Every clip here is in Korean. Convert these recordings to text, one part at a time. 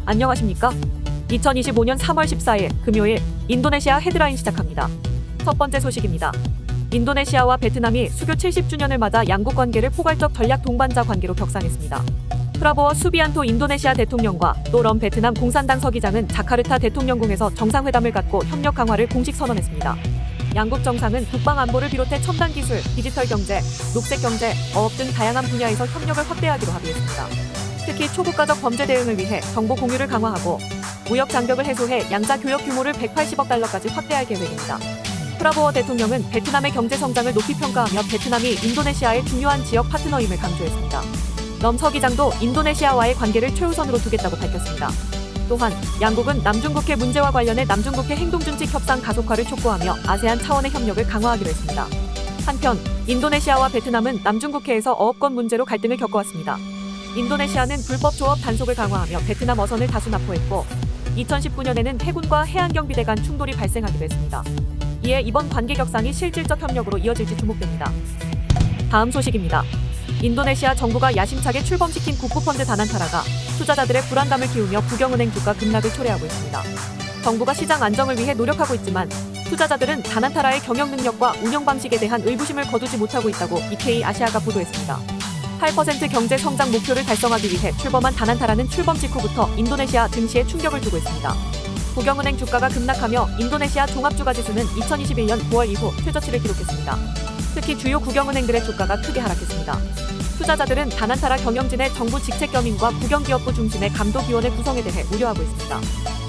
안녕하십니까? 2025년 3월 14일 금요일 인도네시아 헤드라인 시작합니다. 첫 번째 소식입니다. 인도네시아와 베트남이 수교 70주년을 맞아 양국 관계를 포괄적 전략 동반자 관계로 격상했습니다. 프라보워 수비안토 인도네시아 대통령과 또럼 베트남 공산당 서기장은 자카르타 대통령궁에서 정상회담을 갖고 협력 강화를 공식 선언했습니다. 양국 정상은 국방 안보를 비롯해 첨단 기술, 디지털 경제, 녹색 경제, 어업 등 다양한 분야에서 협력을 확대하기로 합의했습니다. 특히 초국가적 범죄 대응을 위해 정보 공유를 강화하고 무역 장벽을 해소해 양자 교역 규모를 180억 달러까지 확대할 계획입니다. 프라보워 대통령은 베트남의 경제 성장을 높이 평가하며 베트남이 인도네시아의 중요한 지역 파트너임을 강조했습니다. 넘 서기장도 인도네시아와의 관계를 최우선으로 두겠다고 밝혔습니다. 또한 양국은 남중국해 문제와 관련해 남중국해 행동준칙 협상 가속화를 촉구하며 아세안 차원의 협력을 강화하기로 했습니다. 한편 인도네시아와 베트남은 남중국해에서 어업권 문제로 갈등을 겪어왔습니다. 인도네시아는 불법 조업 단속을 강화하며 베트남 어선을 다수 납포했고 2019년에는 해군과 해안경비대 간 충돌이 발생하기도 했습니다. 이에 이번 관계 격상이 실질적 협력으로 이어질지 주목됩니다. 다음 소식입니다. 인도네시아 정부가 야심차게 출범시킨 국부펀드 다난타라가 투자자들의 불안감을 키우며 국영은행 주가 급락을 초래하고 있습니다. 정부가 시장 안정을 위해 노력하고 있지만 투자자들은 다난타라의 경영 능력과 운영 방식에 대한 의구심을 거두지 못하고 있다고 니케이 아시아가 보도했습니다. 8% 경제 성장 목표를 달성하기 위해 출범한 다난타라는 출범 직후부터 인도네시아 증시에 충격을 주고 있습니다. 국영은행 주가가 급락하며 인도네시아 종합주가지수는 2021년 9월 이후 최저치를 기록했습니다. 특히 주요 국영은행들의 주가가 크게 하락했습니다. 투자자들은 다난타라 경영진의 정부 직책 겸임과 국영기업부 중심의 감독위원회 구성에 대해 우려하고 있습니다.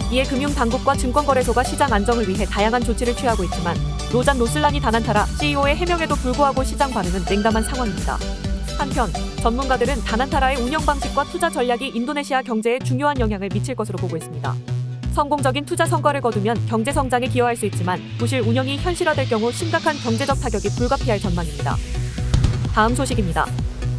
이에 금융당국과 증권거래소가 시장 안정을 위해 다양한 조치를 취하고 있지만 로잔 로슬라니 다난타라 CEO의 해명에도 불구하고 시장 반응은 냉담한 상황입니다. 한편 전문가들은 다난타라의 운영 방식과 투자 전략이 인도네시아 경제에 중요한 영향을 미칠 것으로 보고 있습니다. 성공적인 투자 성과를 거두면 경제 성장에 기여할 수 있지만 부실 운영이 현실화될 경우 심각한 경제적 타격이 불가피할 전망입니다. 다음 소식입니다.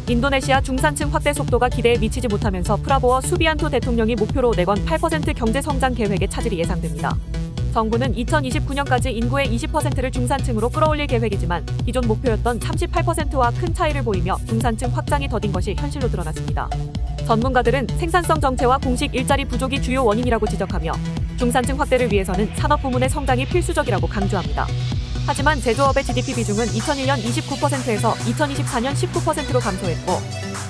인도네시아 중산층 확대 속도가 기대에 미치지 못하면서 프라보워 수비안토 대통령이 목표로 내건 8% 경제 성장 계획의 차질이 예상됩니다. 정부는 2029년까지 인구의 20%를 중산층으로 끌어올릴 계획이지만 기존 목표였던 38%와 큰 차이를 보이며 중산층 확장이 더딘 것이 현실로 드러났습니다. 전문가들은 생산성 정체와 공식 일자리 부족이 주요 원인이라고 지적하며 중산층 확대를 위해서는 산업 부문의 성장이 필수적이라고 강조합니다. 하지만 제조업의 GDP 비중은 2001년 29%에서 2024년 19%로 감소했고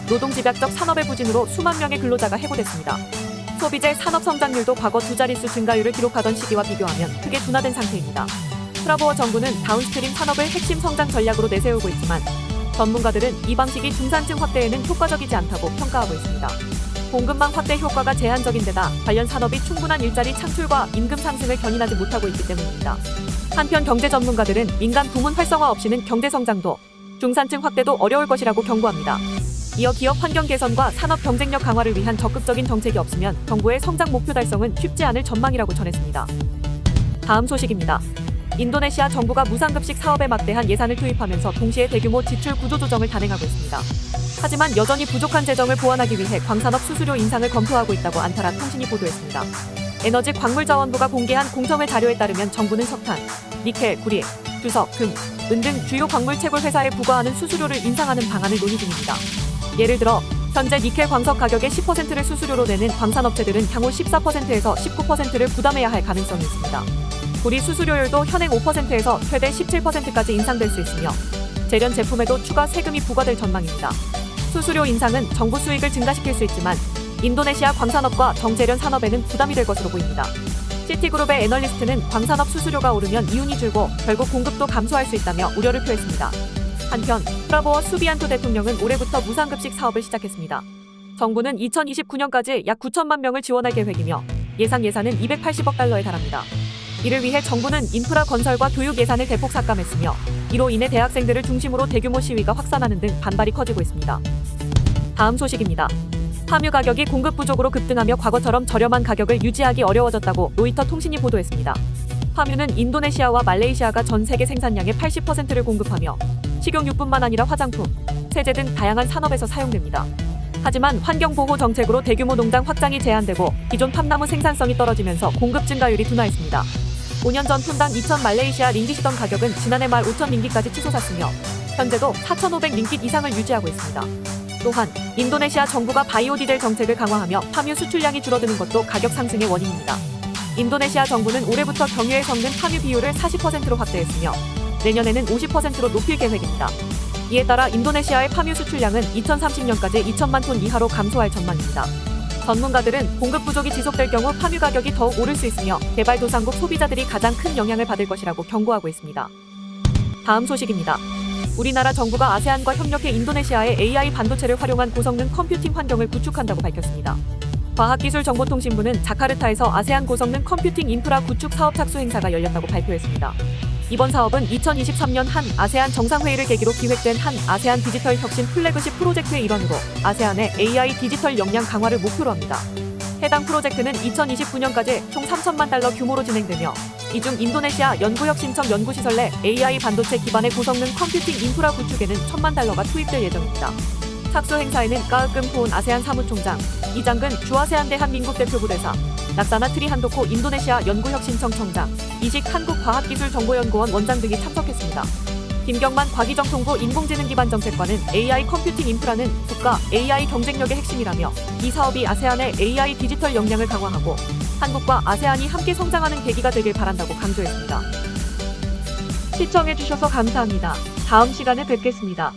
노동 집약적 산업의 부진으로 수만 명의 근로자가 해고됐습니다. 소비재 산업 성장률도 과거 두 자릿수 증가율을 기록하던 시기와 비교하면 크게 둔화된 상태입니다. 프라보워 정부는 다운스트림 산업을 핵심 성장 전략으로 내세우고 있지만 전문가들은 이 방식이 중산층 확대에는 효과적이지 않다고 평가하고 있습니다. 공급망 확대 효과가 제한적인 데다 관련 산업이 충분한 일자리 창출과 임금 상승을 견인하지 못하고 있기 때문입니다. 한편 경제 전문가들은 민간 부문 활성화 없이는 경제 성장도 중산층 확대도 어려울 것이라고 경고합니다. 이어 기업 환경 개선과 산업 경쟁력 강화를 위한 적극적인 정책이 없으면 정부의 성장 목표 달성은 쉽지 않을 전망이라고 전했습니다. 다음 소식입니다. 인도네시아 정부가 무상급식 사업에 막대한 예산을 투입하면서 동시에 대규모 지출 구조 조정을 단행하고 있습니다. 하지만 여전히 부족한 재정을 보완하기 위해 광산업 수수료 인상을 검토하고 있다고 안타라 통신이 보도했습니다. 에너지 광물자원부가 공개한 공정회 자료에 따르면 정부는 석탄, 니켈, 구리, 주석, 금, 은 등 주요 광물 채굴 회사에 부과하는 수수료를 인상하는 방안을 논의 중입니다. 예를 들어 현재 니켈 광석 가격의 10%를 수수료로 내는 광산업체들은 향후 14%에서 19%를 부담해야 할 가능성이 있습니다. 구리 수수료율도 현행 5%에서 최대 17%까지 인상될 수 있으며 재련 제품에도 추가 세금이 부과될 전망입니다. 수수료 인상은 정부 수익을 증가시킬 수 있지만 인도네시아 광산업과 정제련 산업에는 부담이 될 것으로 보입니다. 시티그룹의 애널리스트는 광산업 수수료가 오르면 이윤이 줄고 결국 공급도 감소할 수 있다며 우려를 표했습니다. 한편 프라보워 수비안토 대통령은 올해부터 무상급식 사업을 시작했습니다. 정부는 2029년까지 약 9천만 명을 지원할 계획이며 예상은 280억 달러에 달합니다. 이를 위해 정부는 인프라 건설과 교육 예산을 대폭 삭감했으며 이로 인해 대학생들을 중심으로 대규모 시위가 확산하는 등 반발이 커지고 있습니다. 다음 소식입니다. 함유 가격이 공급 부족으로 급등하며 과거처럼 저렴한 가격을 유지하기 어려워졌다고 로이터 통신이 보도했습니다. 함유는 인도네시아와 말레이시아가 전 세계 생산량의 80%를 공급하며 식용유뿐만 아니라 화장품, 세제 등 다양한 산업에서 사용됩니다. 하지만 환경보호 정책으로 대규모 농장 확장이 제한되고 기존 팜나무 생산성이 떨어지면서 공급 증가율이 둔화했습니다. 5년 전 톤당 2,000 말레이시아 링깃이던 가격은 지난해 말 5,000 링깃까지 치솟았으며 현재도 4,500 링깃 이상을 유지하고 있습니다. 또한 인도네시아 정부가 바이오 디젤 정책을 강화하며 파뮤 수출량이 줄어드는 것도 가격 상승의 원인입니다. 인도네시아 정부는 올해부터 경유에 섞는 파뮤 비율을 40%로 확대했으며 내년에는 50%로 높일 계획입니다. 이에 따라 인도네시아의 파뮤 수출량은 2030년까지 2천만 톤 이하로 감소할 전망입니다. 전문가들은 공급 부족이 지속될 경우 파뮤 가격이 더욱 오를 수 있으며 개발도상국 소비자들이 가장 큰 영향을 받을 것이라고 경고하고 있습니다. 다음 소식입니다. 우리나라 정부가 아세안과 협력해 인도네시아의 AI 반도체를 활용한 고성능 컴퓨팅 환경을 구축한다고 밝혔습니다. 과학기술정보통신부는 자카르타에서 아세안 고성능 컴퓨팅 인프라 구축 사업 착수 행사가 열렸다고 발표했습니다. 이번 사업은 2023년 한 아세안 정상회의를 계기로 기획된 한 아세안 디지털 혁신 플래그십 프로젝트의 일환으로 아세안의 AI 디지털 역량 강화를 목표로 합니다. 해당 프로젝트는 2029년까지 총 3천만 달러 규모로 진행되며 이 중 인도네시아 연구혁신청 연구시설 내 AI 반도체 기반의 고성능 컴퓨팅 인프라 구축에는 1천만 달러가 투입될 예정입니다. 착수 행사에는 까으끔 포온 아세안 사무총장, 이장근 주아세안 대한민국 대표부대사, 낙사나 트리 한도코 인도네시아 연구혁신청 청장, 이식 한국과학기술정보연구원 원장 등이 참석했습니다. 김경만 과기정통부 인공지능기반정책관은 AI 컴퓨팅 인프라는 국가 AI 경쟁력의 핵심이라며 이 사업이 아세안의 AI 디지털 역량을 강화하고 한국과 아세안이 함께 성장하는 계기가 되길 바란다고 강조했습니다. 시청해주셔서 감사합니다. 다음 시간에 뵙겠습니다.